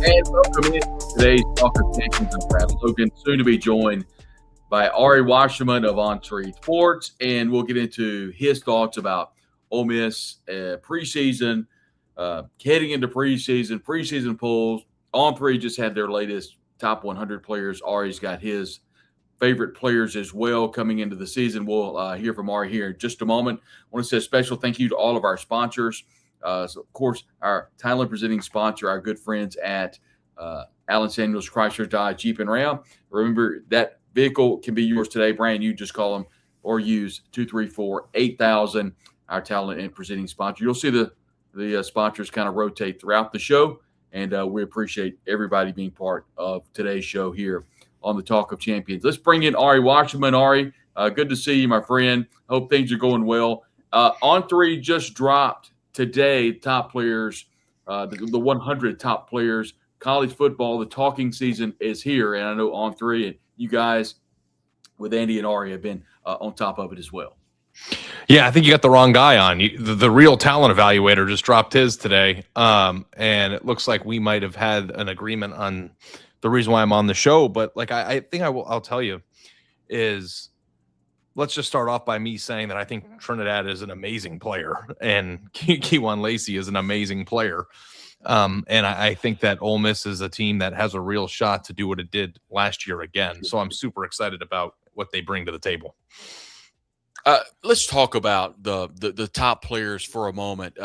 And welcome in to today's Talk of Champions. I'm Brad Logan, soon to be joined by Ari Wasserman of On3 Sports, and we'll get into his thoughts about Ole Miss preseason, heading into preseason polls. On3 just had their latest top 100 players. Ari's got his favorite players as well coming into the season. We'll hear from Ari here in just a moment. I want to say a special thank you to all of our sponsors. So, of course, our title presenting sponsor, our good friends at Allen Samuels Chrysler Dodge Jeep and Ram. Remember, that vehicle can be yours today, brand new. Just call them or use 234-8000, our talent and presenting sponsor. You'll see the sponsors kind of rotate throughout the show, and we appreciate everybody being part of today's show here on the Talk of Champions. Let's bring in Ari Wasserman. Ari, good to see you, my friend. Hope things are going well. On3 just dropped today top players, the 100 top players. College football, the talking season is here, and I know On3 and you guys with Andy and Ari have been on top of it as well. Yeah, I think you got the wrong guy on. The real talent evaluator just dropped his today, and it looks like we might have had an agreement on the reason why I'm on the show. But like I think I'll tell you is, let's just start off by me saying that I think Trinidad is an amazing player and Kewan Lacey is an amazing player. And I think that Ole Miss is a team that has a real shot to do what it did last year again. So I'm super excited about what they bring to the table. Let's talk about the top players for a moment.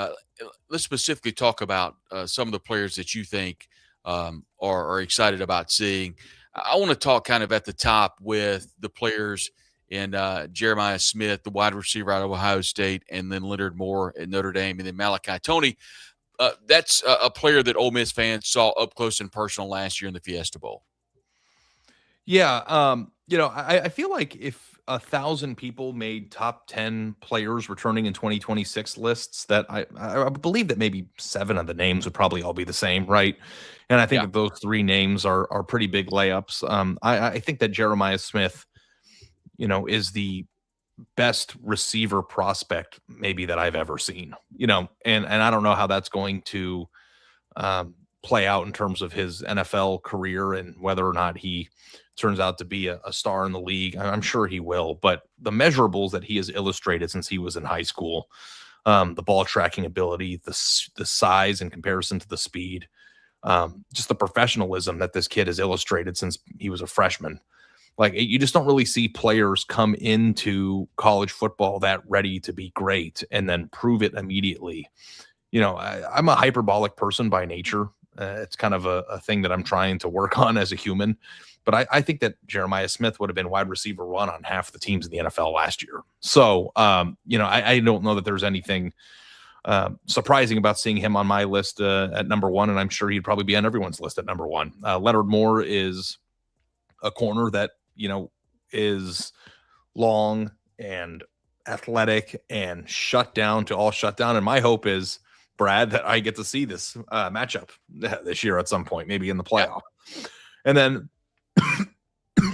Let's specifically talk about some of the players that you think are excited about seeing. I want to talk kind of at the top with the players and Jeremiah Smith, the wide receiver out of Ohio State, and then Leonard Moore at Notre Dame, and then Malachi Toney. That's a player that Ole Miss fans saw up close and personal last year in the Fiesta Bowl. Yeah, I feel like if 1,000 people made top 10 players returning in 2026 lists, that I believe that maybe 7 of the names would probably all be the same, right? And I think that those 3 names are pretty big layups. I think that Jeremiah Smith, is the best receiver prospect maybe that I've ever seen, and I don't know how that's going to play out in terms of his NFL career and whether or not he turns out to be a star in the league. I'm sure he will, but the measurables that he has illustrated since he was in high school, the ball tracking ability, the size in comparison to the speed, just the professionalism that this kid has illustrated since he was a freshman. Like, you just don't really see players come into college football that ready to be great and then prove it immediately. I'm a hyperbolic person by nature. It's kind of a thing that I'm trying to work on as a human. But I think that Jeremiah Smith would have been wide receiver 1 on half the teams in the NFL last year. So, I don't know that there's anything surprising about seeing him on my list at number 1, and I'm sure he'd probably be on everyone's list at number 1. Leonard Moore is a corner that, is long and athletic and shut down. And my hope is, Brad, that I get to see this matchup this year at some point, maybe in the playoff. And then,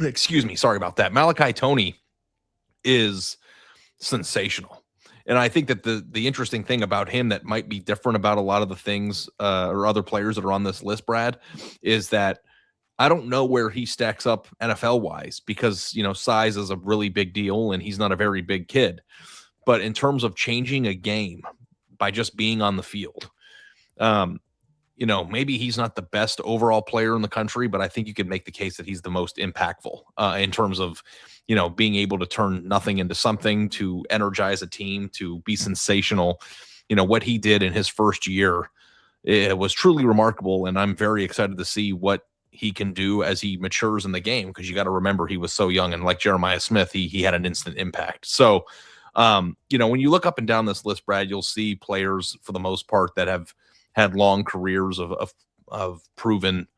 excuse me, sorry about that. Malachi Toney is sensational. And I think that the interesting thing about him that might be different about a lot of the things or other players that are on this list, Brad, is that I don't know where he stacks up NFL wise because, size is a really big deal and he's not a very big kid. But in terms of changing a game by just being on the field, maybe he's not the best overall player in the country, but I think you could make the case that he's the most impactful in terms of, being able to turn nothing into something, to energize a team, to be sensational. What he did in his first year, it was truly remarkable. And I'm very excited to see what he can do as he matures in the game, because you got to remember he was so young, and like Jeremiah Smith, he had an instant impact. So, when you look up and down this list, Brad, you'll see players for the most part that have had long careers of proven,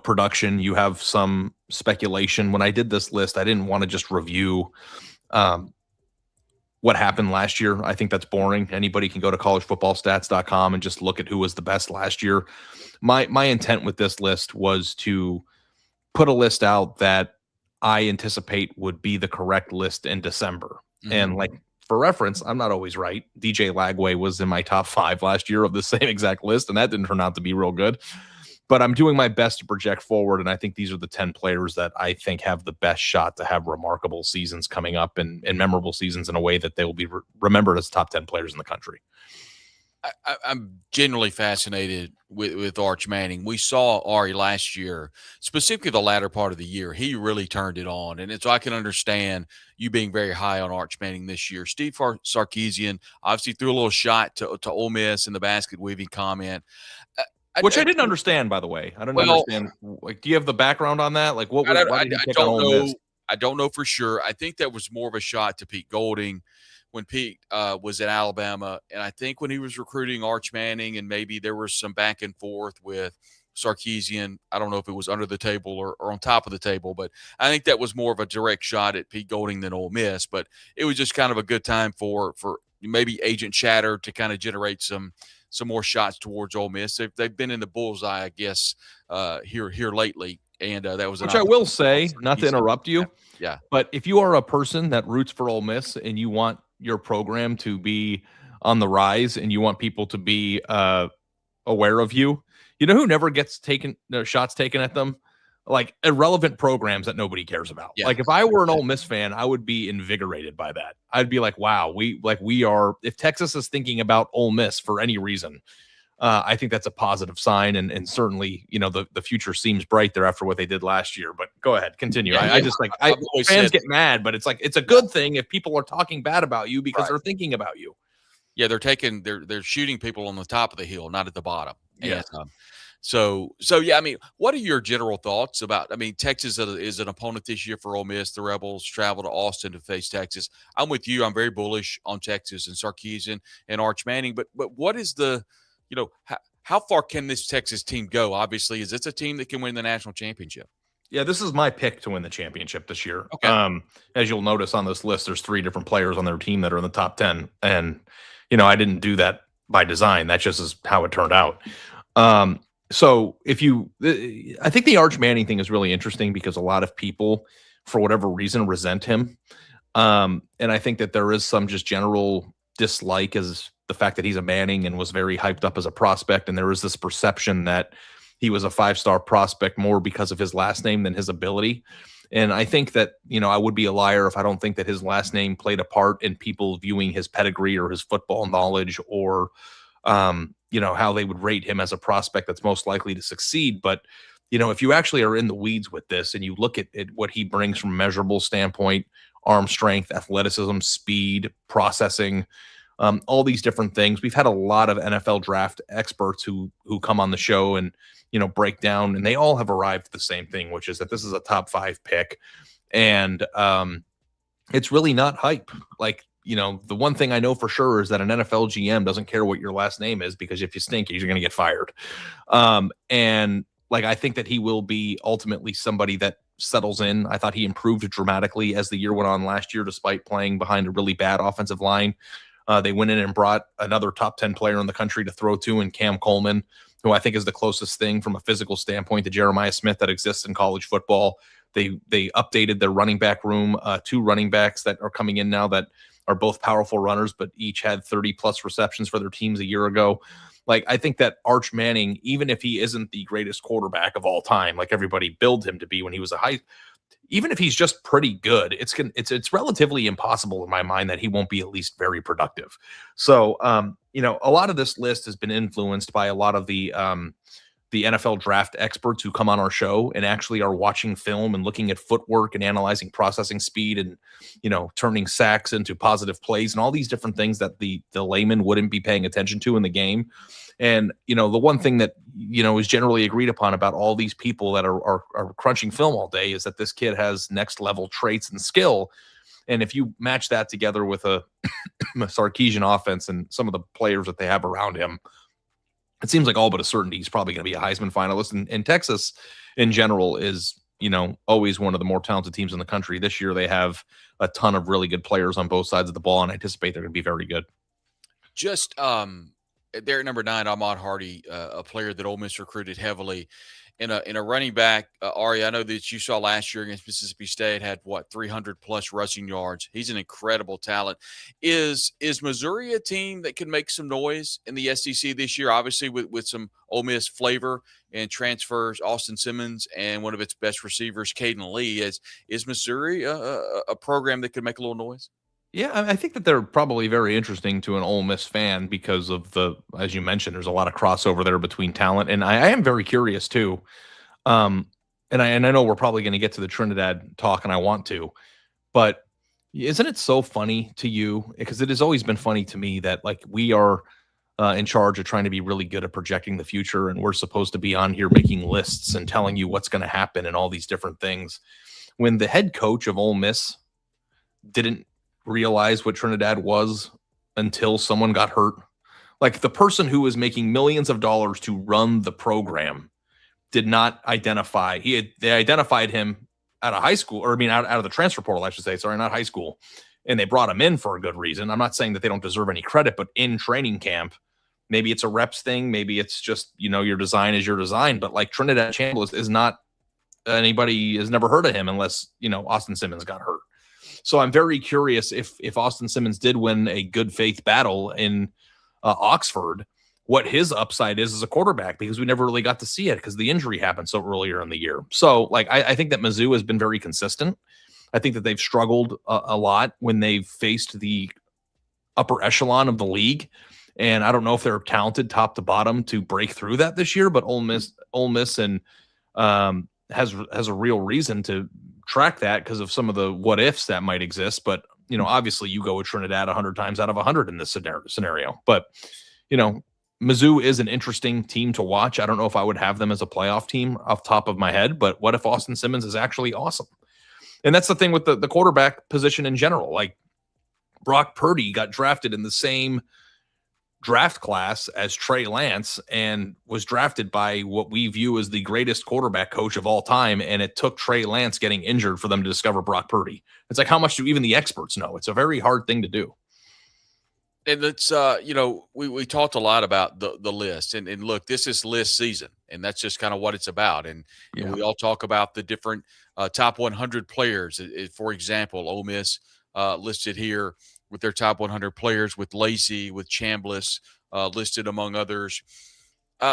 production. You have some speculation. When I did this list, I didn't want to just review what happened last year. I think that's boring. Anybody can go to collegefootballstats.com and just look at who was the best last year. My intent with this list was to put a list out that I anticipate would be the correct list in December. Mm-hmm. And like, for reference, I'm not always right. DJ Lagway was in my top 5 last year of the same exact list, and that didn't turn out to be real good. but I'm doing my best to project forward, and I think these are the 10 players that I think have the best shot to have remarkable seasons coming up and memorable seasons in a way that they will be remembered as top 10 players in the country. I'm genuinely fascinated with Arch Manning. We saw Ari last year, specifically the latter part of the year. He really turned it on. And so I can understand you being very high on Arch Manning this year. Steve Sarkisian obviously threw a little shot to Ole Miss in the basket weaving comment. Which I didn't understand, by the way. I don't understand. Like, do you have the background on that? Like, why did he pick on Ole Miss? I don't know for sure. I think that was more of a shot to Pete Golding when Pete was at Alabama. And I think when he was recruiting Arch Manning and maybe there was some back and forth with Sarkisian, I don't know if it was under the table or on top of the table, but I think that was more of a direct shot at Pete Golding than Ole Miss. But it was just kind of a good time for maybe agent chatter to kind of generate some more shots towards Ole Miss. They've been in the bullseye, I guess, here lately. And that was which I will say, not to interrupt you. Yeah. But if you are a person that roots for Ole Miss and you want your program to be on the rise and you want people to be aware of you, you know who never gets shots taken at them? Like irrelevant programs that nobody cares about. Yeah. Like if I were an Ole Miss fan, I would be invigorated by that. I'd be like, wow, we are, if Texas is thinking about Ole Miss for any reason, I think that's a positive sign, and certainly, you know, the future seems bright there after what they did last year. But go ahead, continue. I just like fans get mad, but it's like it's a good thing if people are talking bad about you because they're thinking about you. Yeah, they're shooting people on the top of the hill, not at the bottom. Yeah. So yeah, I mean, what are your general thoughts about? I mean, Texas is an opponent this year for Ole Miss. The Rebels travel to Austin to face Texas. I'm with you. I'm very bullish on Texas and Sarkisian and Arch Manning. But what is the how far can this Texas team go? Obviously, is this a team that can win the national championship? Yeah, this is my pick to win the championship this year. Okay. As you'll notice on this list, there's 3 different players on their team that are in the top 10. And, you know, I didn't do that by design. That just is how it turned out. So I think the Arch Manning thing is really interesting because a lot of people, for whatever reason, resent him. And I think that there is some just general dislike as the fact that he's a Manning and was very hyped up as a prospect. And there is this perception that he was a 5-star prospect more because of his last name than his ability. And I think that, you know, I would be a liar if I don't think that his last name played a part in people viewing his pedigree or his football knowledge or, you know, how they would rate him as a prospect that's most likely to succeed. But, you know, if you actually are in the weeds with this and you look at what he brings from a measurable standpoint, arm strength, athleticism, speed, processing, all these different things. We've had a lot of NFL draft experts who come on the show and, you know, break down, and they all have arrived at the same thing, which is that this is a top 5 pick. And it's really not hype. Like, you know, the one thing I know for sure is that an NFL GM doesn't care what your last name is, because if you stink, you're going to get fired. And like, I think that he will be ultimately somebody that settles in. I thought he improved dramatically as the year went on last year, despite playing behind a really bad offensive line. They went in and brought another top 10 player in the country to throw to in Cam Coleman, who I think is the closest thing from a physical standpoint to Jeremiah Smith that exists in college football. They updated their running back room, 2 running backs that are coming in now that are both powerful runners, but each had 30+ receptions for their teams a year ago. Like, I think that Arch Manning, even if he isn't the greatest quarterback of all time, like everybody billed him to be when he was even if he's just pretty good, it's relatively impossible in my mind that he won't be at least very productive. So, you know, a lot of this list has been influenced by a lot of the NFL draft experts who come on our show and actually are watching film and looking at footwork and analyzing processing speed and, you know, turning sacks into positive plays and all these different things that the layman wouldn't be paying attention to in the game. And, you know, the one thing that, you know, is generally agreed upon about all these people that are crunching film all day is that this kid has next level traits and skill. And if you match that together with a Sarkisian offense and some of the players that they have around him, it seems like all but a certainty he's probably going to be a Heisman finalist. And Texas in general is, you know, always one of the more talented teams in the country. This year they have a ton of really good players on both sides of the ball, and I anticipate they're going to be very good. Just there at number 9, Ahmad Hardy, a player that Ole Miss recruited heavily. In a running back, Ari, I know that you saw last year against Mississippi State had 300 plus rushing yards. He's an incredible talent. Is Missouri a team that can make some noise in the SEC this year? Obviously, with some Ole Miss flavor and transfers, Austin Simmons and one of its best receivers, Caden Lee. Is Missouri a program that could make a little noise? Yeah, I think that they're probably very interesting to an Ole Miss fan because of as you mentioned, there's a lot of crossover there between talent, and I am very curious too. And I know we're probably going to get to the Trinidad talk, and I want to, but isn't it so funny to you? Because it has always been funny to me that like we are in charge of trying to be really good at projecting the future, and we're supposed to be on here making lists and telling you what's going to happen and all these different things. When the head coach of Ole Miss didn't realize what Trinidad was until someone got hurt. Like the person who was making millions of dollars to run the program did not identify. They identified him out of high school, or I mean, out of the transfer portal, I should say. Sorry, not high school. And they brought him in for a good reason. I'm not saying that they don't deserve any credit, but in training camp, maybe it's a reps thing. Maybe it's just, your design is your design. But like Trinidad Chambliss is not, anybody has never heard of him unless, Austin Simmons got hurt. So I'm very curious if Austin Simmons did win a good faith battle in Oxford, what his upside is as a quarterback, because we never really got to see it because the injury happened so earlier in the year. So like I think that Mizzou has been very consistent. I think that they've struggled a lot when they've faced the upper echelon of the league. And I don't know if they're talented top to bottom to break through that this year, but Ole Miss and has a real reason to track that because of some of the what ifs that might exist. But, obviously you go with Trinidad 100 times out of 100 in this scenario. But, Mizzou is an interesting team to watch. I don't know if I would have them as a playoff team off the top of my head, but what if Austin Simmons is actually awesome? And that's the thing with the quarterback position in general. Like Brock Purdy got drafted in the same draft class as Trey Lance and was drafted by what we view as the greatest quarterback coach of all time. And it took Trey Lance getting injured for them to discover Brock Purdy. It's like, how much do even the experts know? It's a very hard thing to do. And it's, we talked a lot about the list and look, this is list season and that's just kind of what it's about. And we all talk about the different top 100 players. For example, Ole Miss listed here with their top 100 players, with Lacey, with Chambliss listed among others.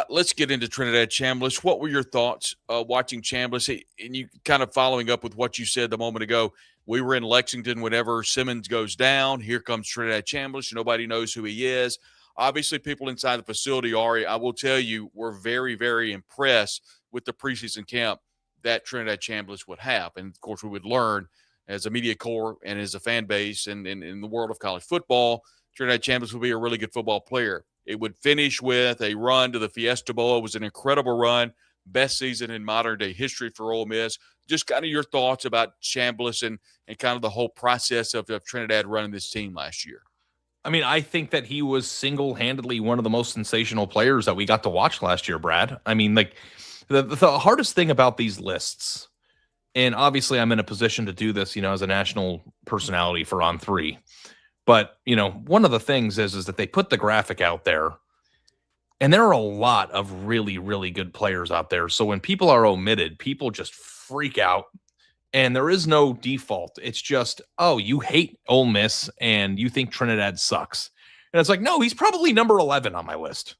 Let's get into Trinidad Chambliss. What were your thoughts watching Chambliss? And you kind of following up with what you said a moment ago. We were in Lexington whenever Simmons goes down. Here comes Trinidad Chambliss. Nobody knows who he is. Obviously, people inside the facility, Ari, I will tell you, were very, very impressed with the preseason camp that Trinidad Chambliss would have. And, of course, we would learn as a media corps and as a fan base and in the world of college football, Trinidad Chambliss would be a really good football player. It would finish with a run to the Fiesta Bowl. It was an incredible run, best season in modern-day history for Ole Miss. Just kind of your thoughts about Chambliss and kind of the whole process of Trinidad running this team last year. I mean, I think that he was single-handedly one of the most sensational players that we got to watch last year, Brad. I mean, like the hardest thing about these lists, and obviously I'm in a position to do this, as a national personality for On3. But, one of the things is that they put the graphic out there, and there are a lot of really, really good players out there. So when people are omitted, people just freak out, and there is no default. It's just, oh, you hate Ole Miss, and you think Trinidad sucks. And it's like, no, he's probably number 11 on my list.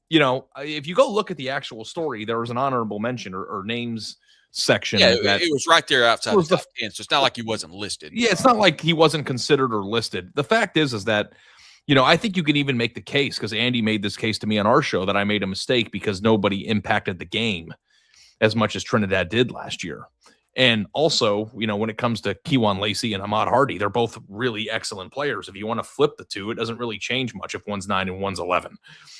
If you go look at the actual story, there was an honorable mention or names section. Yeah, it was right there outside the top 10, so it's not like he wasn't listed. Yeah, it's not like he wasn't considered or listed. The fact is that, I think you can even make the case, because Andy made this case to me on our show, that I made a mistake because nobody impacted the game as much as Trinidad did last year. And also, when it comes to Kewan Lacey and Ahmad Hardy, they're both really excellent players. If you want to flip the two, it doesn't really change much if one's 9 and one's 11,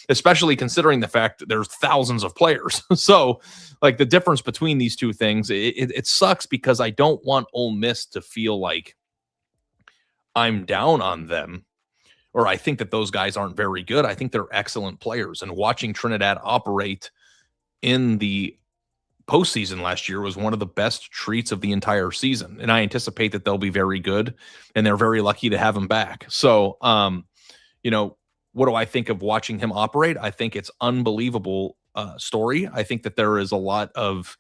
especially considering the fact that there's thousands of players. So, like, the difference between these two things, it sucks because I don't want Ole Miss to feel like I'm down on them or I think that those guys aren't very good. I think they're excellent players. And watching Trinidad operate in the postseason last year was one of the best treats of the entire season. And I anticipate that they'll be very good, and they're very lucky to have him back. So, what do I think of watching him operate? I think it's unbelievable story. I think that there is a lot of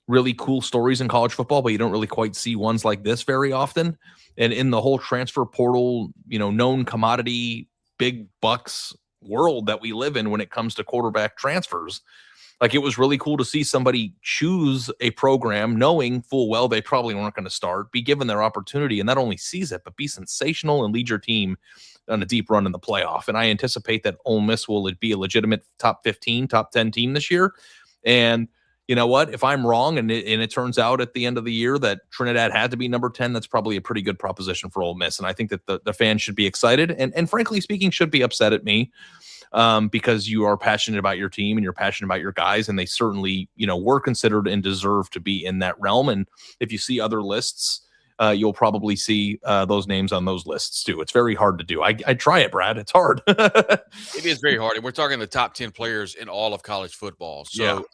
really cool stories in college football, but you don't really quite see ones like this very often. And in the whole transfer portal, known commodity, big bucks world that we live in when it comes to quarterback transfers, like, it was really cool to see somebody choose a program knowing full well they probably weren't going to start, be given their opportunity, and not only seize it, but be sensational and lead your team on a deep run in the playoff. And I anticipate that Ole Miss will be a legitimate top 15, top 10 team this year. And you know what? If I'm wrong and it turns out at the end of the year that Trinidad had to be number 10, that's probably a pretty good proposition for Ole Miss. And I think that the fans should be excited and frankly speaking, should be upset at me because you are passionate about your team and you're passionate about your guys. And they certainly, were considered and deserve to be in that realm. And if you see other lists, you'll probably see those names on those lists too. It's very hard to do. I try it, Brad. It's hard. It is very hard. And we're talking the top 10 players in all of college football. So,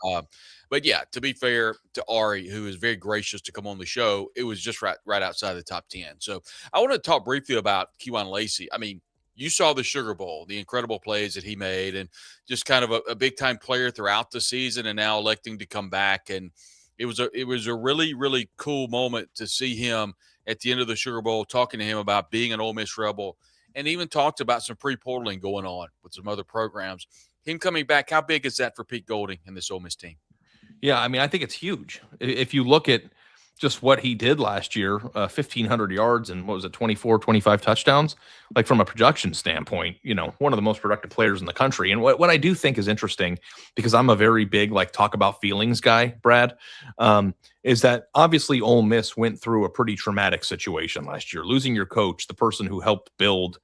but yeah, to be fair to Ari, who is very gracious to come on the show, it was just right outside the top 10. So I want to talk briefly about Kewan Lacey. I mean, you saw the Sugar Bowl, the incredible plays that he made, and just kind of a big-time player throughout the season and now electing to come back. And it was a really, really cool moment to see him at the end of the Sugar Bowl, talking to him about being an Ole Miss Rebel, and even talked about some pre-portaling going on with some other programs. Him coming back, how big is that for Pete Golding and this Ole Miss team? Yeah, I mean, I think it's huge. If you look at just what he did last year, 1,500 yards and 24, 25 touchdowns, like from a production standpoint, one of the most productive players in the country. And what I do think is interesting, because I'm a very big, talk about feelings guy, Brad, is that obviously Ole Miss went through a pretty traumatic situation last year, losing your coach, the person who helped build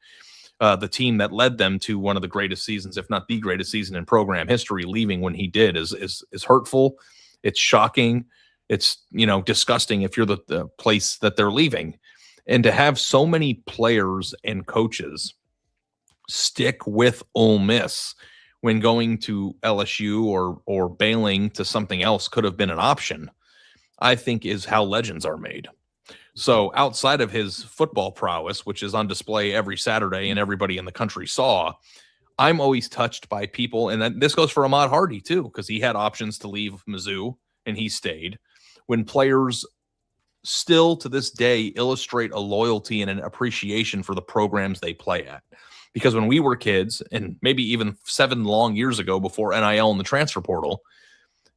the team that led them to one of the greatest seasons, if not the greatest season in program history. Leaving when he did is hurtful. It's shocking. It's, disgusting if you're the place that they're leaving. And to have so many players and coaches stick with Ole Miss when going to LSU or bailing to something else could have been an option, I think is how legends are made. So outside of his football prowess, which is on display every Saturday and everybody in the country saw, I'm always touched by people. And this goes for Ahmad Hardy too, because he had options to leave Mizzou and he stayed. When players still to this day illustrate a loyalty and an appreciation for the programs they play at. Because when we were kids, and maybe even 7 long years ago before NIL and the transfer portal,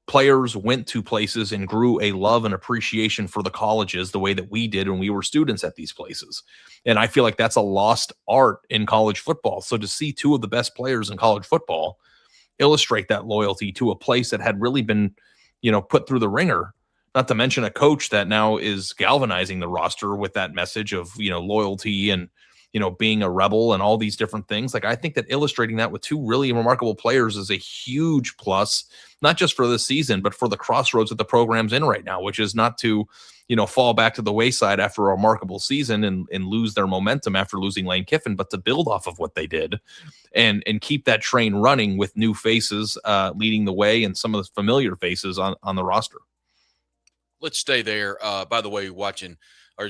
players went to places and grew a love and appreciation for the colleges the way that we did when we were students at these places. And I feel like that's a lost art in college football. So to see 2 of the best players in college football illustrate that loyalty to a place that had really been, put through the ringer, not to mention a coach that now is galvanizing the roster with that message of, loyalty and, being a rebel and all these different things. Like, I think that illustrating that with 2 really remarkable players is a huge plus, not just for this season, but for the crossroads that the program's in right now, which is not to, fall back to the wayside after a remarkable season and lose their momentum after losing Lane Kiffin, but to build off of what they did and keep that train running with new faces leading the way and some of the familiar faces on the roster. Let's stay there. By the way,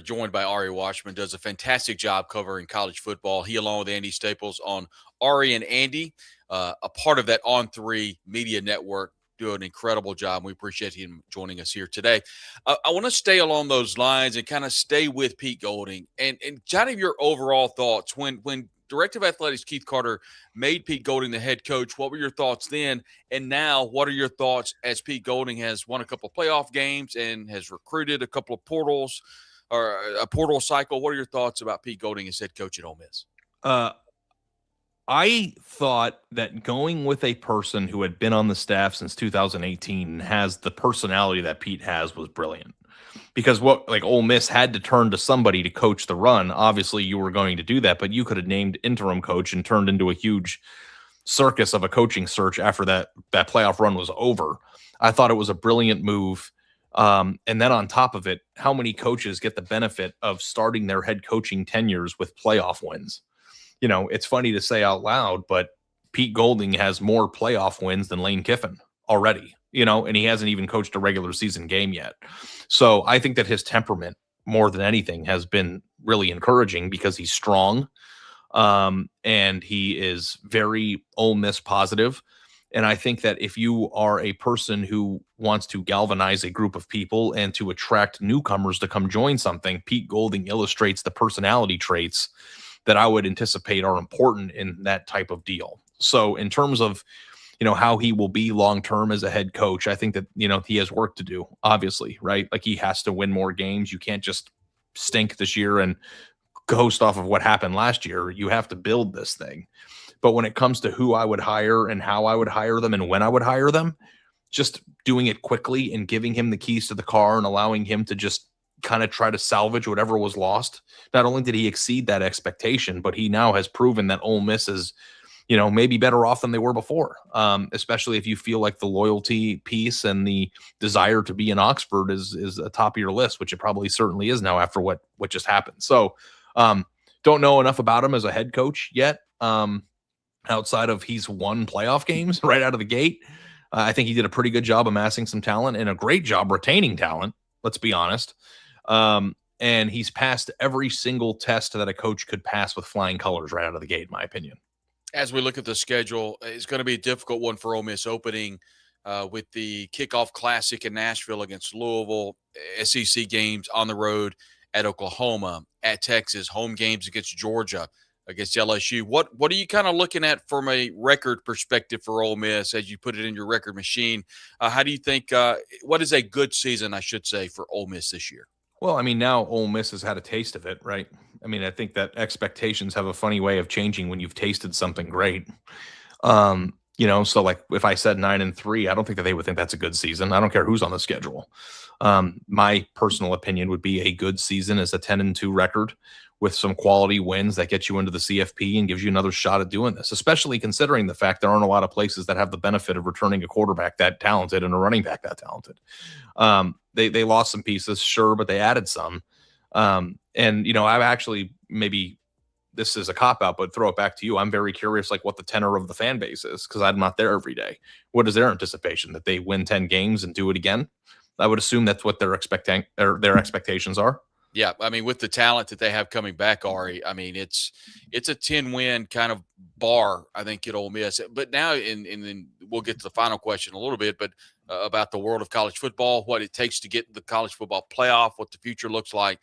joined by Ari Wasserman, does a fantastic job covering college football. He, along with Andy Staples, on Ari and Andy, a part of that On3 media network, do an incredible job. We appreciate him joining us here today. I want to stay along those lines and kind of stay with Pete Golding and kind of your overall thoughts when Director of Athletics Keith Carter made Pete Golding the head coach. What were your thoughts then? And now, what are your thoughts as Pete Golding has won a couple of playoff games and has recruited a couple of portals or a portal cycle? What are your thoughts about Pete Golding as head coach at Ole Miss? I thought that going with a person who had been on the staff since 2018 and has the personality that Pete has was brilliant. Because Ole Miss had to turn to somebody to coach the run. Obviously, you were going to do that, but you could have named interim coach and turned into a huge circus of a coaching search after that playoff run was over. I thought it was a brilliant move. And then on top of it, how many coaches get the benefit of starting their head coaching tenures with playoff wins? It's funny to say out loud, but Pete Golding has more playoff wins than Lane Kiffin already, and he hasn't even coached a regular season game yet. So I think that his temperament, more than anything, has been really encouraging because he's strong. And he is very Ole Miss positive. And I think that if you are a person who wants to galvanize a group of people and to attract newcomers to come join something, Pete Golding illustrates the personality traits that I would anticipate are important in that type of deal. So in terms of, how he will be long-term as a head coach, I think that, he has work to do, obviously, right? Like he has to win more games. You can't just stink this year and coast off of what happened last year. You have to build this thing. But when it comes to who I would hire and how I would hire them and when I would hire them, just doing it quickly and giving him the keys to the car and allowing him to just kind of try to salvage whatever was lost. Not only did he exceed that expectation, but he now has proven that Ole Miss is, maybe better off than they were before, especially if you feel like the loyalty piece and the desire to be in Oxford is atop of your list, which it probably certainly is now after what just happened. So don't know enough about him as a head coach yet. Outside of he's won playoff games right out of the gate. I think he did a pretty good job amassing some talent and a great job retaining talent. Let's be honest. And he's passed every single test that a coach could pass with flying colors right out of the gate, in my opinion. As we look at the schedule, it's going to be a difficult one for Ole Miss opening with the kickoff classic in Nashville against Louisville, SEC games on the road at Oklahoma, at Texas, home games against Georgia, against LSU. What are you kind of looking at from a record perspective for Ole Miss as you put it in your record machine? How do you think what is a good season, I should say, for Ole Miss this year? Well, I mean, now Ole Miss has had a taste of it, right? I mean, I think that expectations have a funny way of changing when you've tasted something great. So like if I said 9-3, I don't think that they would think that's a good season. I don't care who's on the schedule. My personal opinion would be a good season is a 10-2 record with some quality wins that get you into the CFP and gives you another shot at doing this, especially considering the fact there aren't a lot of places that have the benefit of returning a quarterback that talented and a running back that talented. They lost some pieces, sure, but they added some. I've actually, maybe this is a cop-out, but throw it back to you. I'm very curious, like what the tenor of the fan base is, because I'm not there every day. What is their anticipation? That they win 10 games and do it again? I would assume that's what they're expecting, or their expectations are. Yeah, I mean, with the talent that they have coming back, Ari, I mean, it's a 10-win kind of bar, I think, at Ole Miss. But now, and we'll get to the final question a little bit, but about the world of college football, what it takes to get the college football playoff, what the future looks like.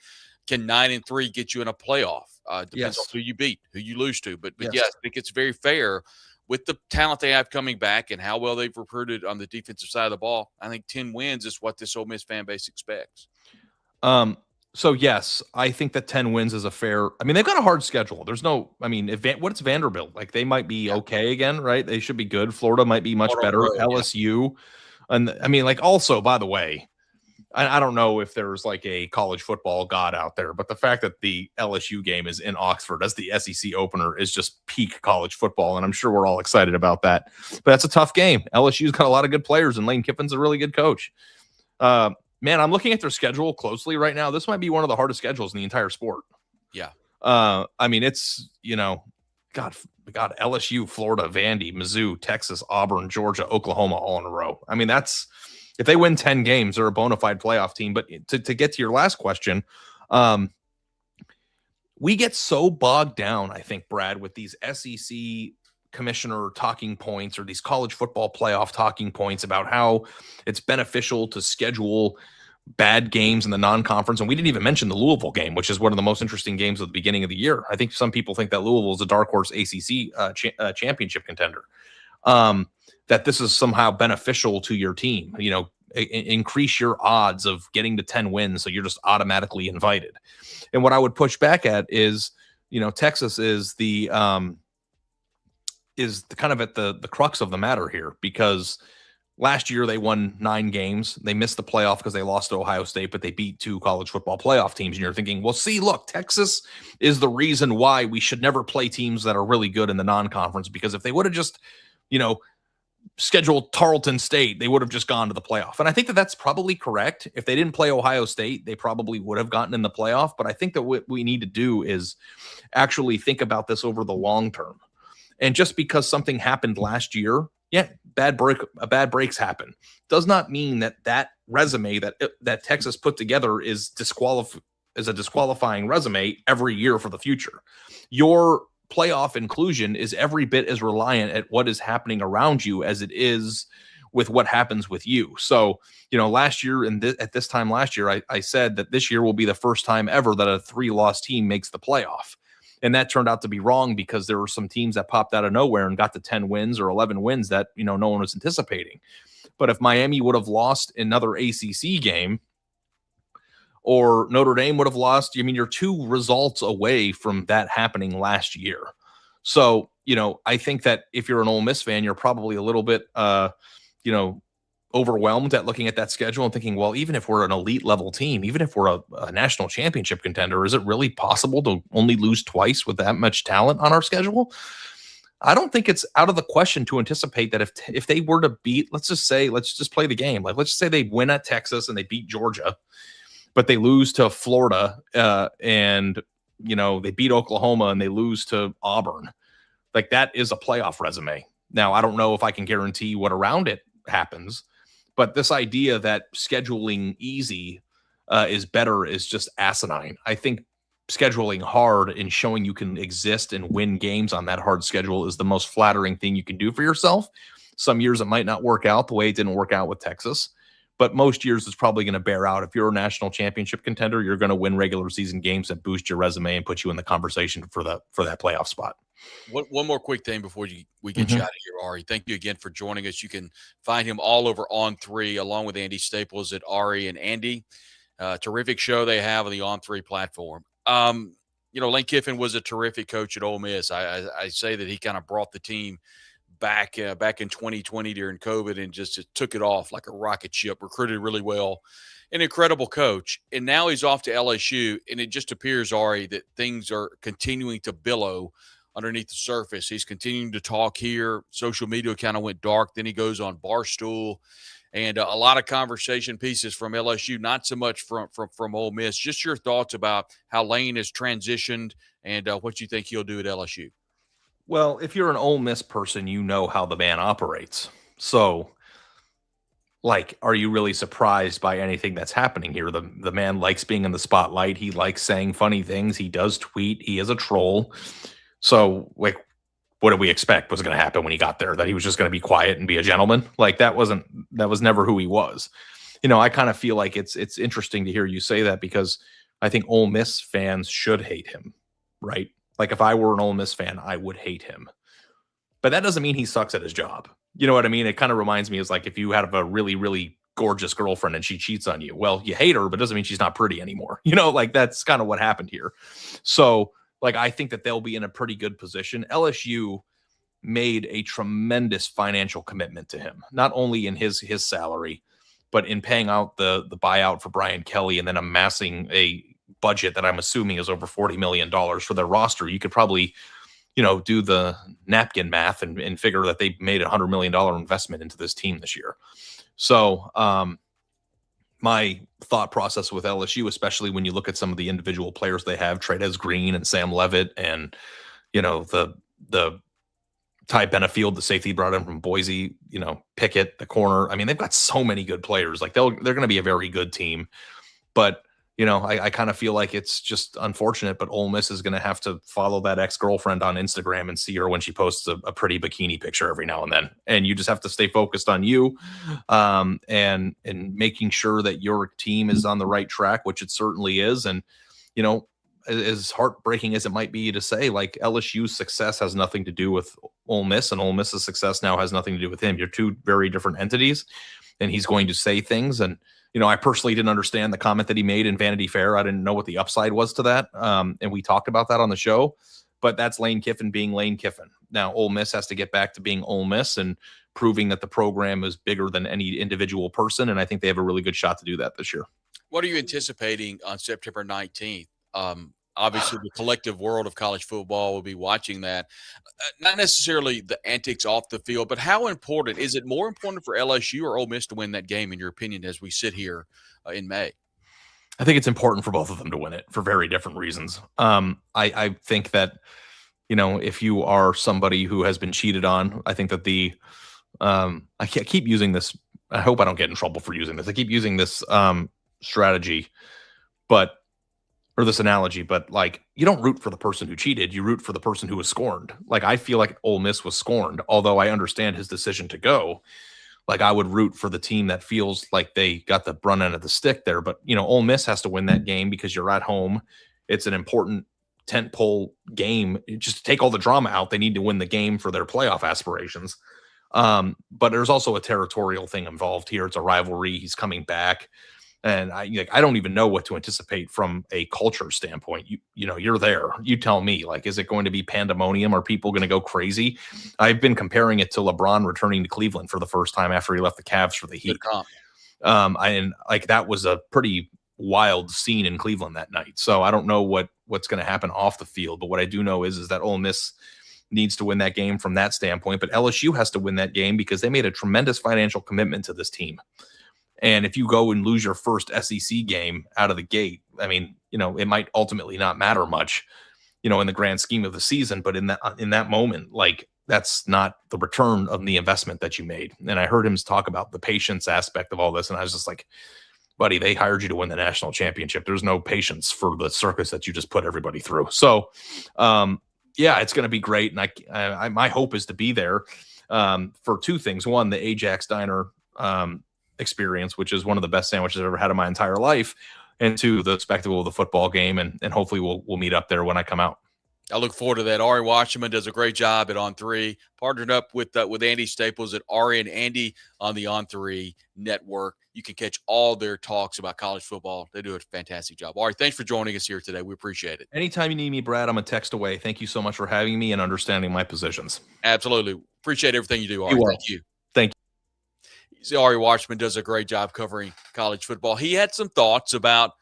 Can 9-3 get you in a playoff? Depends on who you beat, who you lose to. But yes, I think it's very fair with the talent they have coming back and how well they've recruited on the defensive side of the ball. I think 10 wins is what this Ole Miss fan base expects. So yes, I think that 10 wins is a fair. I mean, they've got a hard schedule. There's no. I mean, what's Vanderbilt? Like they might be okay again, right? They should be good. Florida might be much better. LSU, and I mean, like also, by the way, I don't know if there's like a college football god out there, but the fact that the LSU game is in Oxford as the SEC opener is just peak college football, and I'm sure we're all excited about that. But that's a tough game. LSU's got a lot of good players, and Lane Kiffin's a really good coach. Man, I'm looking at their schedule closely right now. This might be one of the hardest schedules in the entire sport. Yeah. I mean, it's, God, LSU, Florida, Vandy, Mizzou, Texas, Auburn, Georgia, Oklahoma, all in a row. I mean, if they win 10 games, they're a bona fide playoff team. But to get to your last question, we get so bogged down, I think, Brad, with these SEC commissioner talking points or these college football playoff talking points about how it's beneficial to schedule bad games in the non-conference. And we didn't even mention the Louisville game, which is one of the most interesting games at the beginning of the year. I think some people think that Louisville is a dark horse ACC championship contender, that this is somehow beneficial to your team, increase your odds of getting to 10 wins. So you're just automatically invited. And what I would push back at is, Texas is kind of at the crux of the matter here, because last year they won 9 games. They missed the playoff because they lost to Ohio State, but they beat 2 college football playoff teams. And you're thinking, well, see, look, Texas is the reason why we should never play teams that are really good in the non-conference, because if they would have just, scheduled Tarleton State, they would have just gone to the playoff. And I think that that's probably correct. If they didn't play Ohio State, they probably would have gotten in the playoff. But I think that what we need to do is actually think about this over the long term. And just because something happened last year, bad breaks happen, does not mean that resume that Texas put together is a disqualifying resume every year for the future. Your playoff inclusion is every bit as reliant at what is happening around you as it is with what happens with you. So, last year at this time last year, I said that this year will be the first time ever that a 3-loss team makes the playoff. And that turned out to be wrong because there were some teams that popped out of nowhere and got to 10 wins or 11 wins that, no one was anticipating. But if Miami would have lost another ACC game, or Notre Dame would have lost, you're 2 results away from that happening last year. So, I think that if you're an Ole Miss fan, you're probably a little bit, overwhelmed at looking at that schedule and thinking, well, even if we're an elite level team, even if we're a national championship contender, is it really possible to only lose twice with that much talent on our schedule? I don't think it's out of the question to anticipate that if they were to beat, let's just play the game. Like, let's just say they win at Texas and they beat Georgia, but they lose to Florida and, they beat Oklahoma and they lose to Auburn. Like, that is a playoff resume. Now, I don't know if I can guarantee what around it happens, but this idea that scheduling easy is better is just asinine. I think scheduling hard and showing you can exist and win games on that hard schedule is the most flattering thing you can do for yourself. Some years it might not work out the way it didn't work out with Texas, but most years it's probably going to bear out. If you're a national championship contender, you're going to win regular season games that boost your resume and put you in the conversation for that playoff spot. One more quick thing before we get you out of here, Ari. Thank you again for joining us. You can find him all over On3, along with Andy Staples at Ari and Andy. Terrific show they have on the On3 platform. Lane Kiffin was a terrific coach at Ole Miss. I say that he kind of brought the team back in 2020 during COVID and just took it off like a rocket ship, recruited really well. An incredible coach. And now he's off to LSU, and it just appears, Ari, that things are continuing to billow underneath the surface. He's continuing to talk here. Social media kind of went dark. Then he goes on Barstool, and a lot of conversation pieces from LSU, not so much from Ole Miss. Just your thoughts about how Lane has transitioned and what you think he'll do at LSU. Well, if you're an Ole Miss person, you know how the man operates. So, are you really surprised by anything that's happening here? The man likes being in the spotlight. He likes saying funny things. He does tweet. He is a troll. So, what did we expect was going to happen when he got there? That he was just going to be quiet and be a gentleman? That was never who he was. I kind of feel like it's interesting to hear you say that, because I think Ole Miss fans should hate him, right? If I were an Ole Miss fan, I would hate him. But that doesn't mean he sucks at his job. You know what I mean? It kind of reminds me of if you have a really, really gorgeous girlfriend and she cheats on you. Well, you hate her, but it doesn't mean she's not pretty anymore. That's kind of what happened here. So, I think that they'll be in a pretty good position. LSU made a tremendous financial commitment to him, not only in his salary, but in paying out the buyout for Brian Kelly and then amassing a budget that I'm assuming is over $40 million for their roster. You could probably, do the napkin math and figure that they made a $100 million investment into this team this year. So, my thought process with LSU, especially when you look at some of the individual players they have, Trey'Dez Green and Sam Levitt, and the Ty Benefield, the safety brought in from Boise, Pickett, the corner. I mean, they've got so many good players. They're going to be a very good team. But I kind of feel like it's just unfortunate, but Ole Miss is going to have to follow that ex-girlfriend on Instagram and see her when she posts a pretty bikini picture every now and then. And you just have to stay focused on you and making sure that your team is on the right track, which it certainly is. And, as heartbreaking as it might be to say, LSU's success has nothing to do with Ole Miss, and Ole Miss's success now has nothing to do with him. You're two very different entities, and he's going to say things. And, I personally didn't understand the comment that he made in Vanity Fair. I didn't know what the upside was to that. And we talked about that on the show, but that's Lane Kiffin being Lane Kiffin. Now, Ole Miss has to get back to being Ole Miss and proving that the program is bigger than any individual person. And I think they have a really good shot to do that this year. What are you anticipating on September 19th? Obviously, the collective world of college football will be watching that. Not necessarily the antics off the field, but how important is it? More important for LSU or Ole Miss to win that game, in your opinion, as we sit here in May? I think it's important for both of them to win it for very different reasons. I think that, if you are somebody who has been cheated on, I think that I keep using this. I hope I don't get in trouble for using this. I keep using this strategy, but or this analogy, but like you don't root for the person who cheated, you root for the person who was scorned. Like I feel like Ole Miss was scorned, although I understand his decision to go. Like I would root for the team that feels like they got the brunt end of the stick there. But Ole Miss has to win that game because you're at home. It's an important tentpole game. Just to take all the drama out, they need to win the game for their playoff aspirations. But there's also a territorial thing involved here. It's a rivalry. He's coming back. And I don't even know what to anticipate from a culture standpoint. You're there. You tell me, like, is it going to be pandemonium? Are people going to go crazy? I've been comparing it to LeBron returning to Cleveland for the first time after he left the Cavs for the Heat. And like that was a pretty wild scene in Cleveland that night. So I don't know what's going to happen off the field. But what I do know is that Ole Miss needs to win that game from that standpoint. But LSU has to win that game because they made a tremendous financial commitment to this team. And if you go and lose your first SEC game out of the gate, I mean, it might ultimately not matter much, in the grand scheme of the season. But in that moment, like that's not the return of the investment that you made. And I heard him talk about the patience aspect of all this. And I was just like, buddy, they hired you to win the national championship. There's no patience for the circus that you just put everybody through. So, yeah, it's going to be great. And I my hope is to be there for two things. One, the Ajax Diner experience, which is one of the best sandwiches I've ever had in my entire life, and two, the spectacle of the football game, and hopefully we'll meet up there when I come out. I look forward to that. Ari Wasserman does a great job at On3, partnered up with Andy Staples at Ari and Andy on the On3 network. You can catch all their talks about college football. They do a fantastic job. Ari, thanks for joining us here today. We appreciate it. Anytime you need me, Brad, I'm a text away. Thank you so much for having me and understanding my positions. Absolutely. Appreciate everything you do, Ari. Thank you. Thank you. Ari Wasserman does a great job covering college football. He had some thoughts about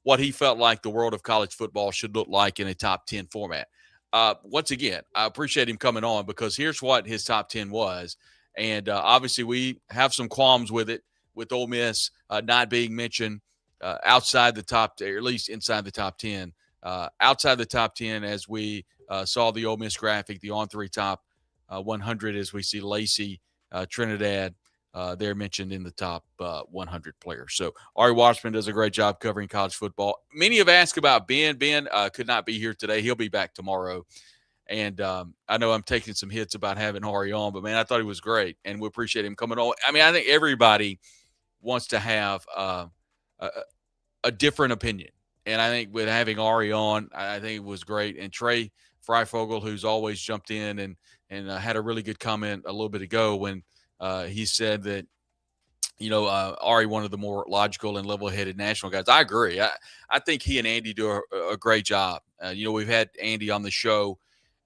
what he felt like the world of college football should look like in a top 10 format. Once again, I appreciate him coming on because here's what his top 10 was. And obviously we have some qualms with it, with Ole Miss not being mentioned outside the top, or at least inside the top 10. Outside the top 10, as we saw the Ole Miss graphic, the On3 top 100, as we see Lacey, Trinidad, they're mentioned in the top 100 players. So Ari Wasserman does a great job covering college football. Many have asked about Ben. Ben could not be here today. He'll be back tomorrow. And I know I'm taking some hits about having Ari on, but, man, I thought he was great, and we appreciate him coming on. I mean, I think everybody wants to have a different opinion. And I think with having Ari on, I think it was great. And Trey Freifogel, who's always jumped in and had a really good comment a little bit ago when he said that, Ari, one of the more logical and level-headed national guys. I agree. I think he and Andy do a great job. We've had Andy on the show.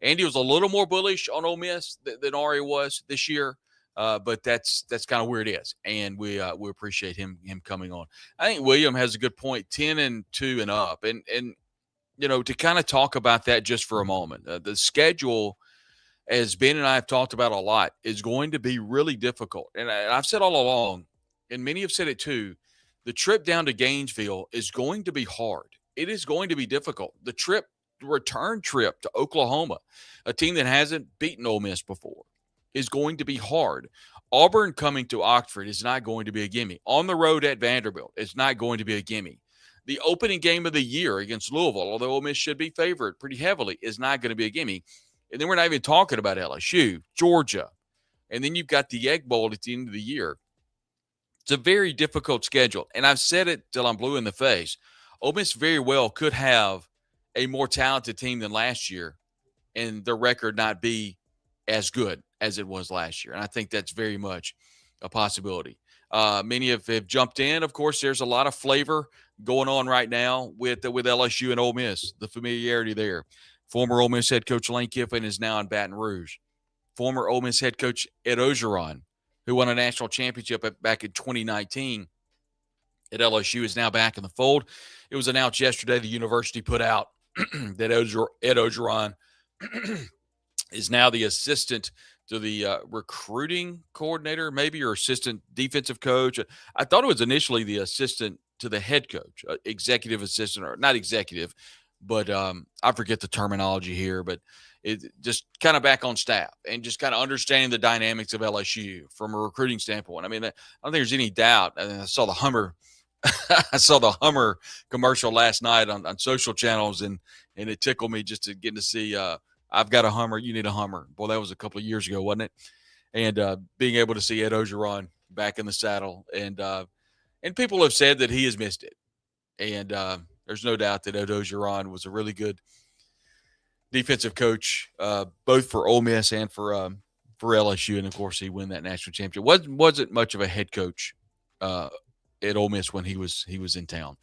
Andy was a little more bullish on Ole Miss than Ari was this year, but that's kind of where it is, and we appreciate him coming on. I think William has a good point, 10-2 and up, and to kind of talk about that just for a moment. The schedule, as Ben and I have talked about a lot, is going to be really difficult. And I've said all along, and many have said it too, the trip down to Gainesville is going to be hard. It is going to be difficult. The return trip to Oklahoma, a team that hasn't beaten Ole Miss before, is going to be hard. Auburn coming to Oxford is not going to be a gimme. On the road at Vanderbilt, it's not going to be a gimme. The opening game of the year against Louisville, although Ole Miss should be favored pretty heavily, is not going to be a gimme. And then we're not even talking about LSU, Georgia. And then you've got the Egg Bowl at the end of the year. It's a very difficult schedule. And I've said it till I'm blue in the face. Ole Miss very well could have a more talented team than last year and their record not be as good as it was last year. And I think that's very much a possibility. Many have jumped in. Of course, there's a lot of flavor going on right now with LSU and Ole Miss, the familiarity there. Former Ole Miss head coach Lane Kiffin is now in Baton Rouge. Former Ole Miss head coach Ed Ogeron, who won a national championship back in 2019 at LSU, is now back in the fold. It was announced yesterday, the university put out that Ed Ogeron is now the assistant to the recruiting coordinator, maybe, or assistant defensive coach. I thought it was initially the assistant to the head coach, executive assistant, or not executive, but I forget the terminology here, but it just kind of back on staff and just kind of understanding the dynamics of LSU from a recruiting standpoint. I mean, I don't think there's any doubt. I saw the Hummer I saw the Hummer commercial last night on social channels, and it tickled me just to get to see. I've got a Hummer. You need a Hummer. Boy, that was a couple of years ago, wasn't it? And being able to see Ed Ogeron back in the saddle, and people have said that he has missed it, and there's no doubt that Ed Ogeron was a really good defensive coach, both for Ole Miss and for LSU, and of course he won that national championship. Wasn't much of a head coach at Ole Miss when he was in town.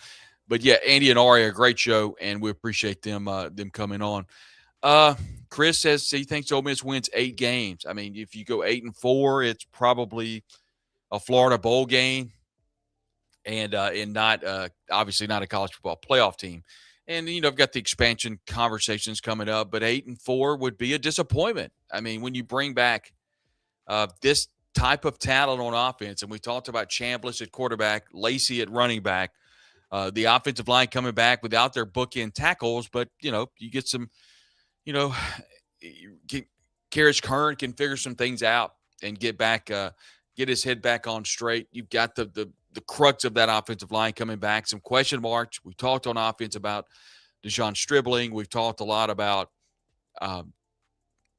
But yeah, Andy and Ari, a great show, and we appreciate them coming on. Chris says he thinks Ole Miss wins 8 games. I mean, if you go 8-4, it's probably a Florida bowl game, and not obviously not a college football playoff team. And I've got the expansion conversations coming up, but 8-4 would be a disappointment. I mean, when you bring back this type of talent on offense, and we talked about Chambliss at quarterback, Lacey at running back, the offensive line coming back without their bookend tackles, but you get some, Karis Kern can figure some things out and get his head back on straight. You've got the crux of that offensive line coming back, some question marks. We talked on offense about Dejon Stribling. We've talked a lot about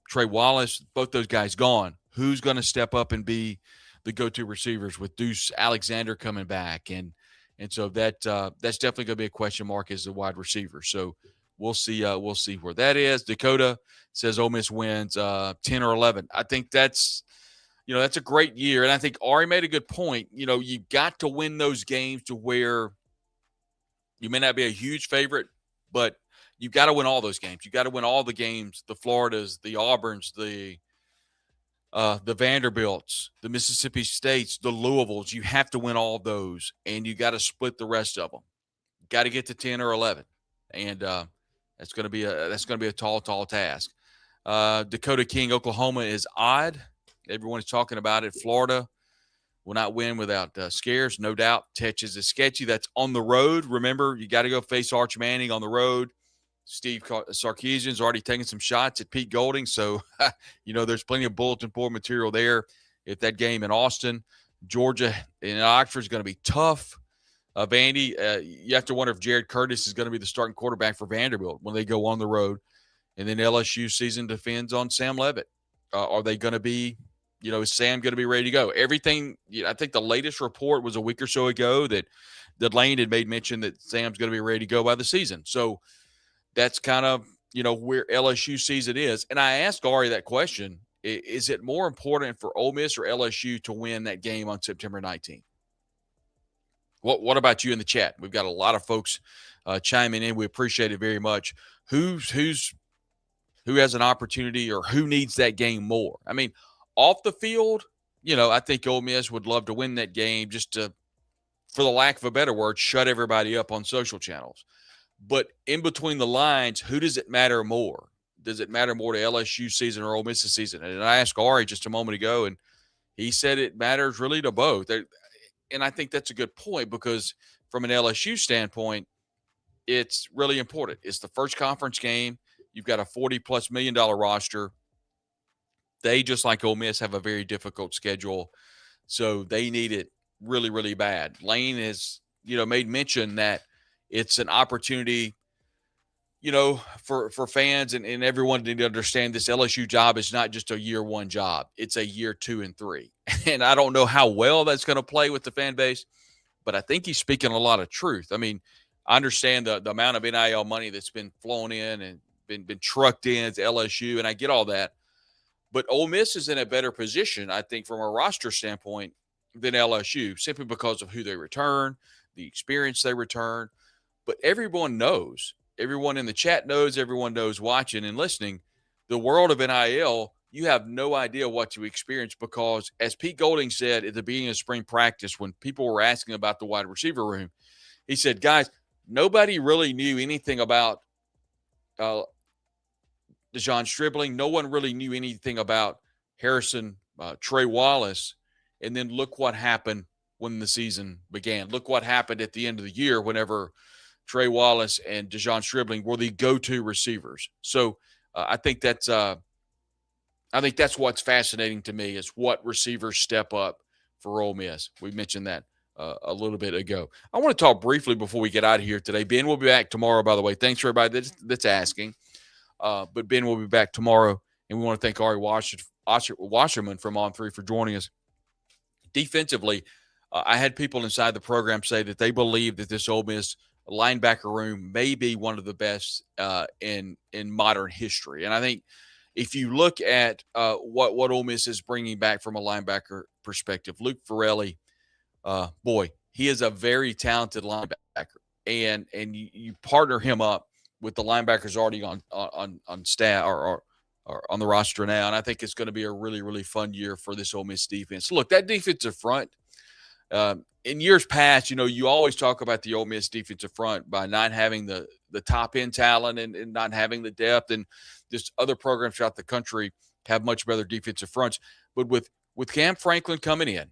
Trey Wallace. Both those guys gone. Who's going to step up and be the go-to receivers with Deuce Alexander coming back? And so that's definitely going to be a question mark as the wide receiver. So we'll see where that is. Dakota says Ole Miss wins 10 or 11. I think that's a great year. And I think Ari made a good point. You've got to win those games to where you may not be a huge favorite, but you've got to win all those games. You've got to win all the games, the Floridas, the Auburns, the Vanderbilts, the Mississippi States, the Louisvilles. You have to win all those, and you got to split the rest of them. You got to get to 10 or 11, and that's going to be a tall task. Dakota King, Oklahoma is odd. Everyone's talking about it. Florida will not win without scares, no doubt. Texas is sketchy. That's on the road. Remember, you got to go face Arch Manning on the road. Steve Sarkisian's already taken some shots at Pete Golding, so there's plenty of bulletin board material there. If that game in Austin, Georgia and Oxford is going to be tough. Vandy, you have to wonder if Jared Curtis is going to be the starting quarterback for Vanderbilt when they go on the road. And then LSU season depends on Sam Levitt. Are they going to be, is Sam going to be ready to go? Everything, I think the latest report was a week or so ago that Lane had made mention that Sam's going to be ready to go by the season. So that's kind of, where LSU sees it is. And I asked Ari that question. Is it more important for Ole Miss or LSU to win that game on September 19th? What about you in the chat? We've got a lot of folks chiming in. We appreciate it very much. Who has an opportunity or who needs that game more? I mean, off the field, I think Ole Miss would love to win that game just to, for the lack of a better word, shut everybody up on social channels. But in between the lines, who does it matter more? Does it matter more to LSU season or Ole Miss season? And I asked Ari just a moment ago, and he said it matters really to both. And I think that's a good point because from an LSU standpoint, it's really important. It's the first conference game. You've got a $40+ million roster. They, just like Ole Miss, have a very difficult schedule. So they need it really, really bad. Lane has, made mention that it's an opportunity, for fans and everyone to understand this LSU job is not just a year one job. It's a year 2 and 3. And I don't know how well that's going to play with the fan base, but I think he's speaking a lot of truth. I mean, I understand the amount of NIL money that's been flown in and been trucked in to LSU, and I get all that. But Ole Miss is in a better position, I think, from a roster standpoint than LSU, simply because of who they return, the experience they return. But everyone knows, everyone in the chat knows, everyone knows watching and listening, the world of NIL, you have no idea what to experience because, as Pete Golding said at the beginning of spring practice when people were asking about the wide receiver room, he said, guys, nobody really knew anything about Dejon Stribling. No one really knew anything about Harrison, Trey Wallace. And then look what happened when the season began. Look what happened at the end of the year whenever Trey Wallace and Dejon Stribling were the go-to receivers. So I think that's what's fascinating to me is what receivers step up for Ole Miss. We mentioned that. a little bit ago. I want to talk briefly before we get out of here today. Ben will be back tomorrow, by the way. Thanks for everybody that's asking. But Ben will be back tomorrow, and we want to thank Ari Wasserman from On3 for joining us. Defensively, I had people inside the program say that they believe that this Ole Miss linebacker room may be one of the best in modern history. And I think if you look at what Ole Miss is bringing back from a linebacker perspective, Luke Farrelly, boy, he is a very talented linebacker, and you partner him up with the linebackers already on staff or on the roster now, and I think it's going to be a really, really fun year for this Ole Miss defense. Look, that defensive front, in years past, you always talk about the Ole Miss defensive front by not having the top end talent and not having the depth, and just other programs throughout the country have much better defensive fronts. But with Cam Franklin coming in,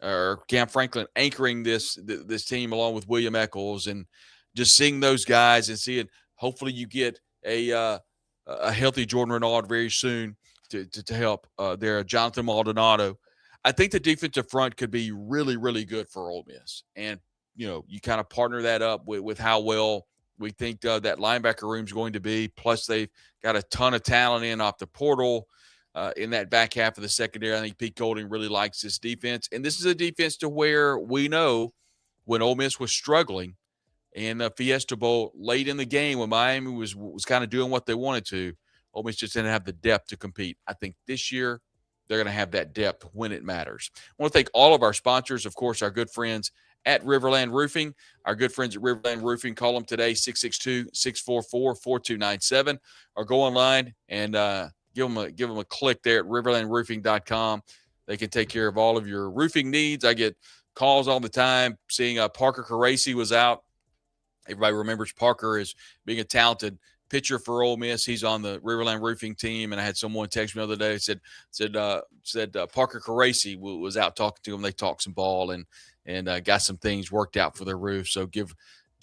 or Cam Franklin anchoring this team along with William Eccles, and just seeing those guys and seeing, hopefully you get a healthy Jordan Renaud very soon to help there, Jonathan Maldonado. I think the defensive front could be really, really good for Ole Miss. And, you kind of partner that up with how well we think that linebacker room is going to be. Plus, they've got a ton of talent in off the portal in that back half of the secondary. I think Pete Golding really likes this defense. And this is a defense to where we know when Ole Miss was struggling in the Fiesta Bowl late in the game when Miami was kind of doing what they wanted to, Ole Miss just didn't have the depth to compete. I think this year they're going to have that depth when it matters. I want to thank all of our sponsors, of course, our good friends at Riverland Roofing. Our good friends at Riverland Roofing, call them today, 662-644-4297, or go online and give them a click there at riverlandroofing.com. They can take care of all of your roofing needs. I get calls all the time seeing Parker Caracci was out. Everybody remembers Parker as being a talented pitcher for Ole Miss. He's on the Riverland Roofing team, and I had someone text me the other day, said Parker Caracci was out talking to him. They talked some ball and got some things worked out for their roof. So give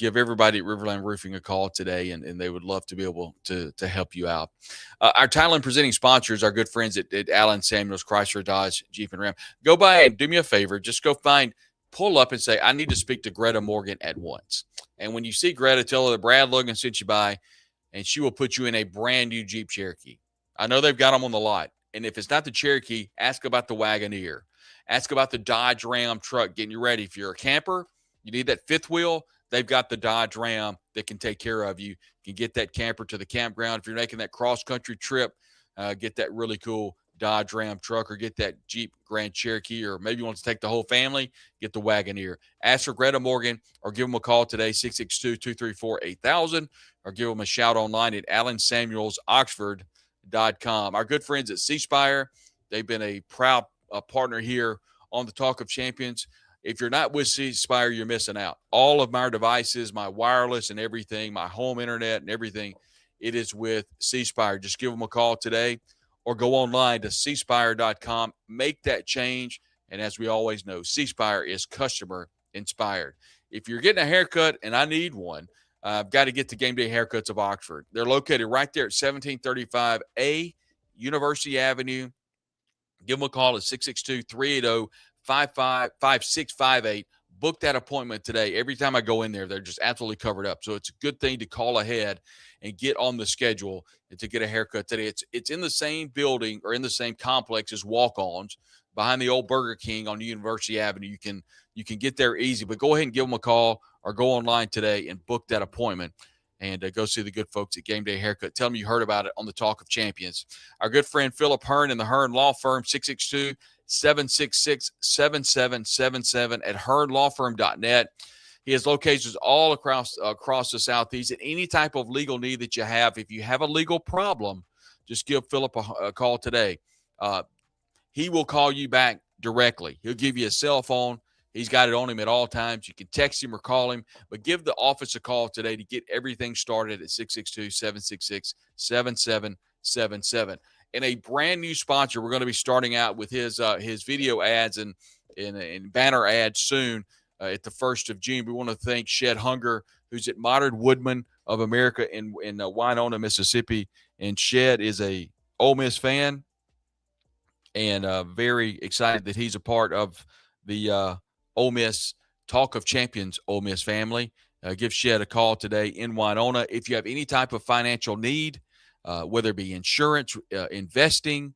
everybody at Riverland Roofing a call today, and they would love to be able to help you out. Our title and presenting sponsors, our good friends at Allen Samuels, Chrysler, Dodge, Jeep, and Ram. Go by and do me a favor. Just go pull up and say, I need to speak to Greta Morgan at once. And when you see Greta, tell her that Brad Logan sent you by, and she will put you in a brand new Jeep Cherokee. I know they've got them on the lot. And if it's not the Cherokee, ask about the Wagoneer. Ask about the Dodge Ram truck getting you ready. If you're a camper, you need that fifth wheel, they've got the Dodge Ram that can take care of you. You can get that camper to the campground. If you're making that cross-country trip, get that really cool Dodge Ram truck, or get that Jeep Grand Cherokee, or maybe you want to take the whole family, get the Wagoneer. Ask for Greta Morgan, or give them a call today, 662-234-8000, or give them a shout online at allensamuelsoxford.com. Our good friends at C Spire, they've been a proud partner here on the Talk of Champions. If you're not with C Spire, you're missing out. All of my devices, my wireless and everything, my home internet and everything, it is with C Spire. Just give them a call today, or go online to cspire.com. Make that change. And as we always know, C Spire is customer inspired. If you're getting a haircut, and I need one, I've got to get to Game Day Haircuts of Oxford. They're located right there at 1735A University Avenue. Give them a call at 662-380-5658. Book that appointment today. Every time I go in there, they're just absolutely covered up. So it's a good thing to call ahead and get on the schedule and to get a haircut today. It's in the same building, or in the same complex as Walk-Ons, behind the old Burger King on University Avenue. You can get there easy, but go ahead and give them a call, or go online today and book that appointment, and go see the good folks at Game Day Haircut. Tell them you heard about it on the Talk of Champions. Our good friend Philip Hearn and the Hearn Law Firm, 662-766-7777 at hearnlawfirm.net. He has locations all across the Southeast. At any type of legal need that you have, if you have a legal problem, just give Philip a call today. He will call you back directly. He'll give you a cell phone. He's got it on him at all times. You can text him or call him, but give the office a call today to get everything started at 662-766-7777. And a brand new sponsor, we're going to be starting out with his video ads and banner ads soon at the 1st of June. We want to thank Shed Hunger, who's at Modern Woodman of America in Winona, Mississippi. And Shed is a Ole Miss fan, and very excited that he's a part of the Ole Miss Talk of Champions Ole Miss family. Give Shed a call today in Winona. If you have any type of financial need, whether it be insurance, investing,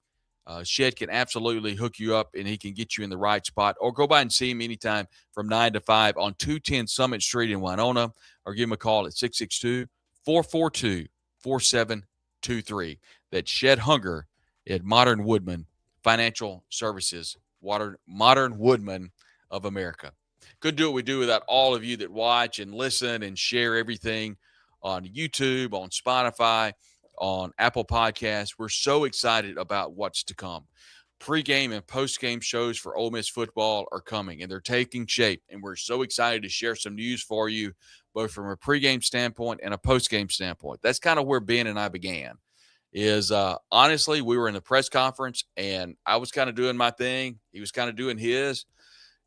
Shed can absolutely hook you up, and he can get you in the right spot. Or go by and see him anytime from 9 to 5 on 210 Summit Street in Winona, or give him a call at 662-442-4723. That's Shed Hunger at Modern Woodman Financial Services, Modern Woodman of America. Couldn't do what we do without all of you that watch and listen and share everything on YouTube, on Spotify, on Apple Podcasts. We're so excited about what's to come. Pre-game and post-game shows for Ole Miss football are coming, and they're taking shape. And we're so excited to share some news for you, both from a pre-game standpoint and a post-game standpoint. That's kind of where Ben and I began. Honestly, we were in the press conference, and I was kind of doing my thing. He was kind of doing his.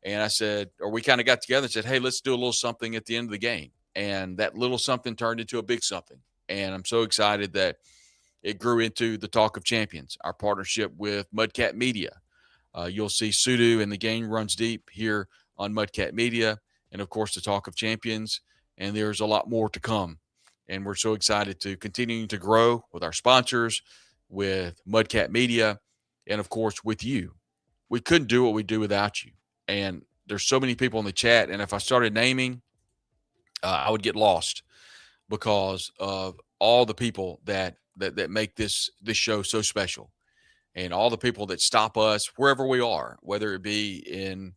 And I said, or we kind of got together and said, hey, let's do a little something at the end of the game. And that little something turned into a big something. And I'm so excited that it grew into the Talk of Champions, our partnership with Mudcat Media. You'll see Sudu and the Game Runs Deep here on Mudcat Media. And, of course, the Talk of Champions. And there's a lot more to come. And we're so excited to continue to grow with our sponsors, with Mudcat Media, and, of course, with you. We couldn't do what we do without you. And there's so many people in the chat. And if I started naming, I would get lost because of all the people that make this show so special, and all the people that stop us wherever we are, whether it be in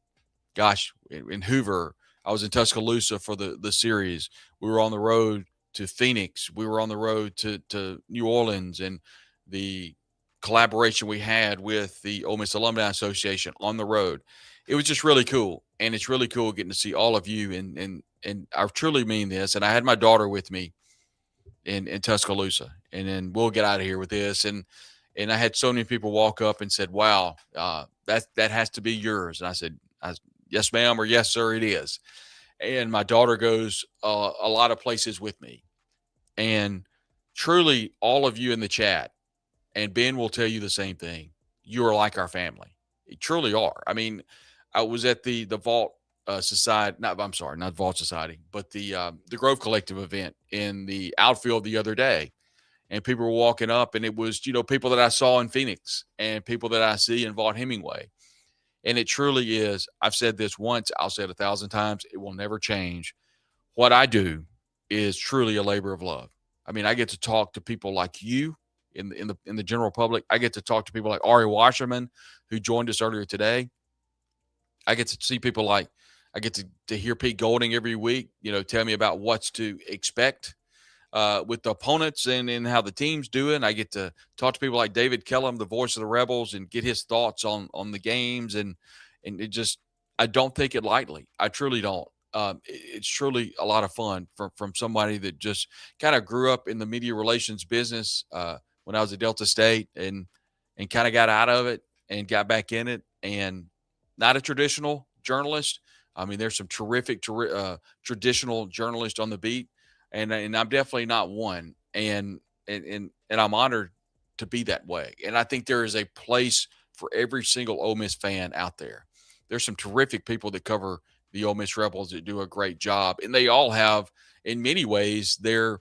Hoover. I was in Tuscaloosa for the series. We were on the road to Phoenix. We were on the road to New Orleans, and the collaboration we had with the Ole Miss Alumni Association on the road. It was just really cool. And it's really cool getting to see all of you. And I truly mean this. And I had my daughter with me in Tuscaloosa, and then we'll get out of here with this. And I had so many people walk up and said, wow, that has to be yours. And I said, yes, ma'am, or yes, sir, it is. And my daughter goes a lot of places with me. And truly all of you in the chat, and Ben will tell you the same thing. You are like our family. You truly are. I mean, I was at the Vault Society, not Vault Society, but the Grove Collective event in the outfield the other day. And people were walking up, and it was, people that I saw in Phoenix and people that I see in Vaught Hemingway. And it truly is. I've said this once. I'll say it 1,000 times. It will never change. What I do is truly a labor of love. I mean, I get to talk to people like you in the general public. I get to talk to people like Ari Wasserman, who joined us earlier today. I get to see people like, I get to hear Pete Golding every week, tell me about what's to expect with the opponents and how the team's doing. I get to talk to people like David Kellum, the voice of the Rebels, and get his thoughts on the games. And it just, I don't take it lightly. I truly don't. It's truly a lot of fun from somebody that just kind of grew up in the media relations business when I was at Delta State and kind of got out of it and got back in it, and not a traditional journalist. I mean, there's some terrific traditional journalists on the beat, and I'm definitely not one. And I'm honored to be that way. And I think there is a place for every single Ole Miss fan out there. There's some terrific people that cover the Ole Miss Rebels that do a great job, and they all have, in many ways, their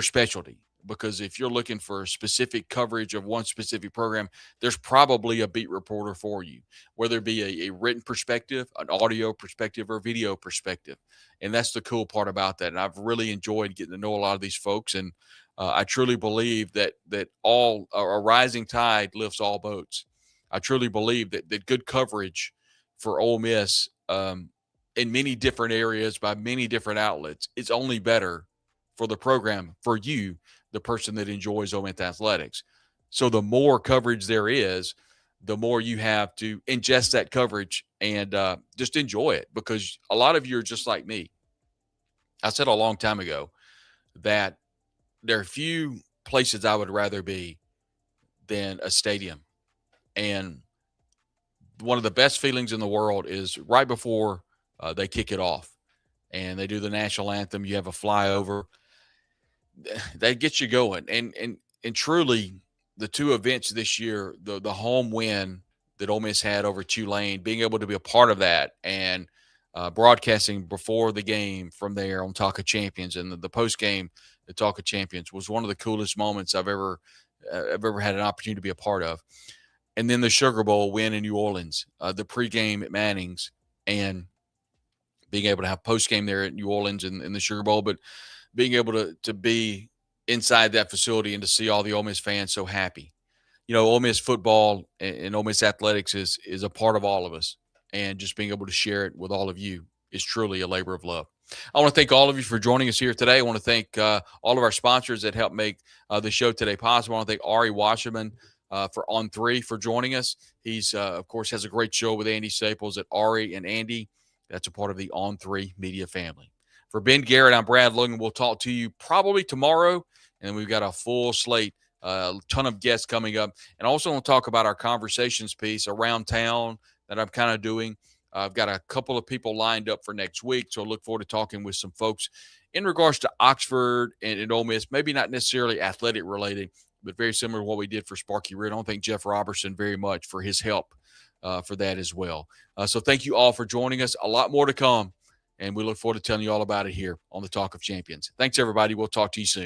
specialty. Because if you're looking for specific coverage of one specific program, there's probably a beat reporter for you, whether it be a written perspective, an audio perspective, or video perspective. And that's the cool part about that. And I've really enjoyed getting to know a lot of these folks. And I truly believe that all a rising tide lifts all boats. I truly believe that good coverage for Ole Miss in many different areas by many different outlets is only better for the program, for you, the person that enjoys Ole Miss athletics. So the more coverage there is, the more you have to ingest that coverage and just enjoy it, because a lot of you are just like me. I said a long time ago that there are few places I would rather be than a stadium. And one of the best feelings in the world is right before they kick it off and they do the national anthem. You have a flyover that gets you going. And truly, the two events this year, the home win that Ole Miss had over Tulane, being able to be a part of that, and broadcasting before the game from there on Talk of Champions, and the post game, the Talk of Champions was one of the coolest moments I've ever had an opportunity to be a part of. And then the Sugar Bowl win in New Orleans, the pregame at Manning's, and being able to have post game there at New Orleans in the Sugar Bowl, but being able to be inside that facility and to see all the Ole Miss fans so happy. You know, Ole Miss football and Ole Miss athletics is a part of all of us, and just being able to share it with all of you is truly a labor of love. I want to thank all of you for joining us here today. I want to thank all of our sponsors that helped make the show today possible. I want to thank Ari Wasserman for On3 for joining us. He's, of course, has a great show with Andy Staples at Ari and Andy. That's a part of the On3 media family. For Ben Garrett, I'm Brad Logan. We'll talk to you probably tomorrow, and we've got a full slate, a ton of guests coming up. And I also want to talk about our conversations piece around town that I'm kind of doing. I've got a couple of people lined up for next week, so I look forward to talking with some folks in regards to Oxford and Ole Miss, maybe not necessarily athletic related, but very similar to what we did for Sparky Reed. I don't thank Jeff Robertson very much for his help for that as well. So thank you all for joining us. A lot more to come, and we look forward to telling you all about it here on the Talk of Champions. Thanks, everybody. We'll talk to you soon.